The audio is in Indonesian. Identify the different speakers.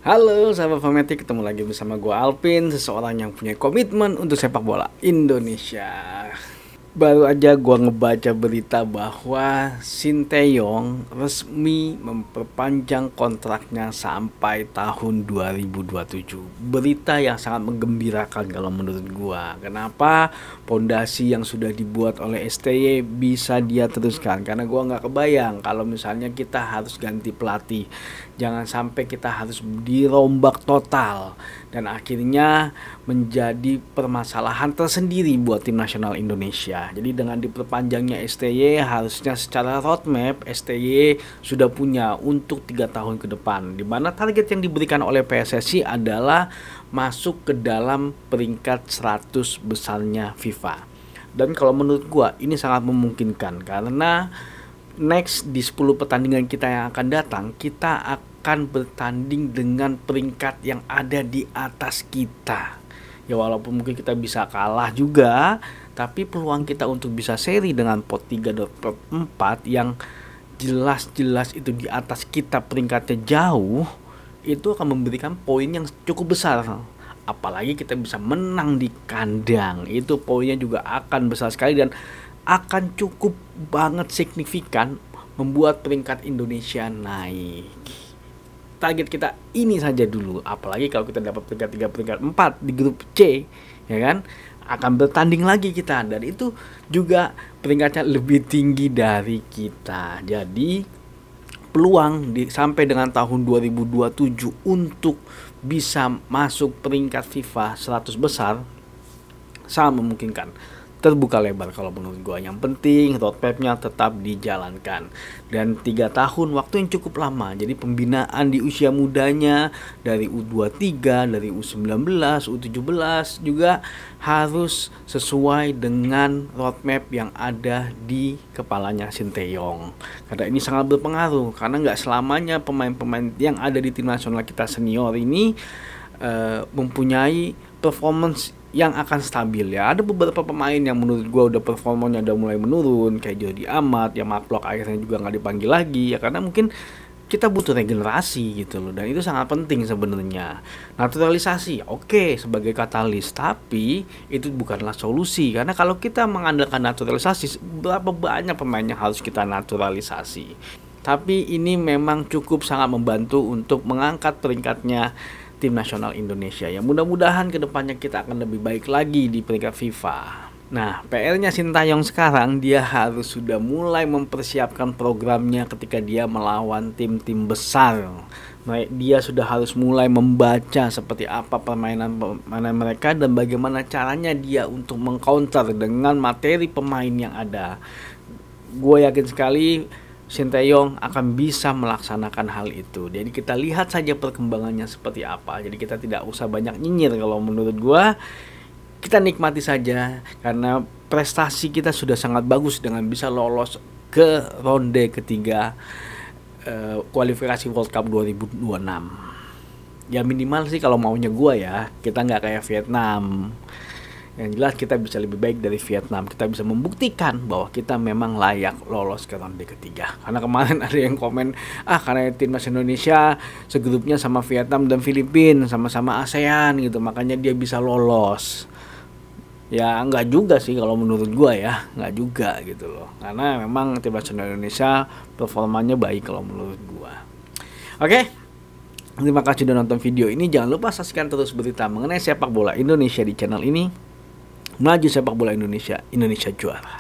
Speaker 1: Halo sahabat Fanatik, ketemu lagi bersama gue Alvin, seseorang yang punya komitmen untuk sepak bola Indonesia. Baru aja gue ngebaca berita bahwa Sinteyong resmi memperpanjang kontraknya sampai tahun 2027. Berita yang sangat menggembirakan kalau menurut gue. Kenapa? Pondasi yang sudah dibuat oleh STY bisa dia teruskan. Karena gue nggak kebayang kalau misalnya kita harus ganti pelatih. Jangan sampai kita harus dirombak total dan akhirnya menjadi permasalahan tersendiri buat tim nasional Indonesia. Jadi dengan diperpanjangnya STY, harusnya secara roadmap STY sudah punya untuk 3 tahun ke depan, di mana target yang diberikan oleh PSSI adalah masuk ke dalam peringkat 100 besarnya FIFA. Dan kalau menurut gua ini sangat memungkinkan karena next di 10 pertandingan kita yang akan datang, kita akan bertanding dengan peringkat yang ada di atas kita. Ya walaupun mungkin kita bisa kalah juga, tapi peluang kita untuk bisa seri dengan pot 3 dan pot 4 yang jelas-jelas itu di atas kita peringkatnya jauh, itu akan memberikan poin yang cukup besar. Apalagi kita bisa menang di kandang, itu poinnya juga akan besar sekali dan akan cukup banget signifikan membuat peringkat Indonesia naik. Target kita ini saja dulu, apalagi kalau kita dapat peringkat 3, peringkat 4 di grup C, ya kan, akan bertanding lagi kita, dan itu juga peringkatnya lebih tinggi dari kita. Jadi peluang sampai dengan tahun 2027 untuk bisa masuk peringkat FIFA 100 besar sangat memungkinkan, terbuka lebar kalau menurut gue. Yang penting roadmapnya tetap dijalankan, dan 3 tahun waktu yang cukup lama. Jadi pembinaan di usia mudanya dari U23, dari U19, U17 juga harus sesuai dengan roadmap yang ada di kepalanya Sinteyong, karena ini sangat berpengaruh. Karena nggak selamanya pemain-pemain yang ada di tim nasional kita senior ini mempunyai performance yang akan stabil ya. Ada beberapa pemain yang menurut gue udah performanya udah mulai menurun, kayak Jordi Amat, yang Mark Klok akhirnya juga nggak dipanggil lagi ya, karena mungkin kita butuh regenerasi gitu loh, dan itu sangat penting sebenarnya. Naturalisasi oke, sebagai katalis, tapi itu bukanlah solusi, karena kalau kita mengandalkan naturalisasi, berapa banyak pemain yang harus kita naturalisasi. Tapi ini memang cukup sangat membantu untuk mengangkat peringkatnya tim nasional Indonesia, yang mudah-mudahan kedepannya kita akan lebih baik lagi di peringkat FIFA. Nah, PR-nya Sintayong sekarang, dia harus sudah mulai mempersiapkan programnya ketika dia melawan tim-tim besar. Dia sudah harus mulai membaca seperti apa permainan mereka dan bagaimana caranya dia untuk mengcounter dengan materi pemain yang ada. Gue yakin sekali Sinteyong akan bisa melaksanakan hal itu. Jadi kita lihat saja perkembangannya seperti apa. Jadi kita tidak usah banyak nyinyir kalau menurut gua. Kita nikmati saja karena prestasi kita sudah sangat bagus dengan bisa lolos ke ronde ketiga kualifikasi World Cup 2026. Ya minimal sih kalau maunya gua ya, kita nggak kayak Vietnam. Yang jelas kita bisa lebih baik dari Vietnam. Kita bisa membuktikan bahwa kita memang layak lolos ke ronde ketiga. Karena kemarin ada yang komen, karena timnas Indonesia segrupnya sama Vietnam dan Filipina, sama-sama ASEAN gitu, makanya dia bisa lolos. Ya enggak juga sih kalau menurut gua ya, enggak juga gitu loh. Karena memang timnas Indonesia performanya baik kalau menurut gua. Oke. Terima kasih sudah nonton video ini. Jangan lupa saksikan terus berita mengenai sepak bola Indonesia di channel ini. Maju sepak bola Indonesia, Indonesia juara.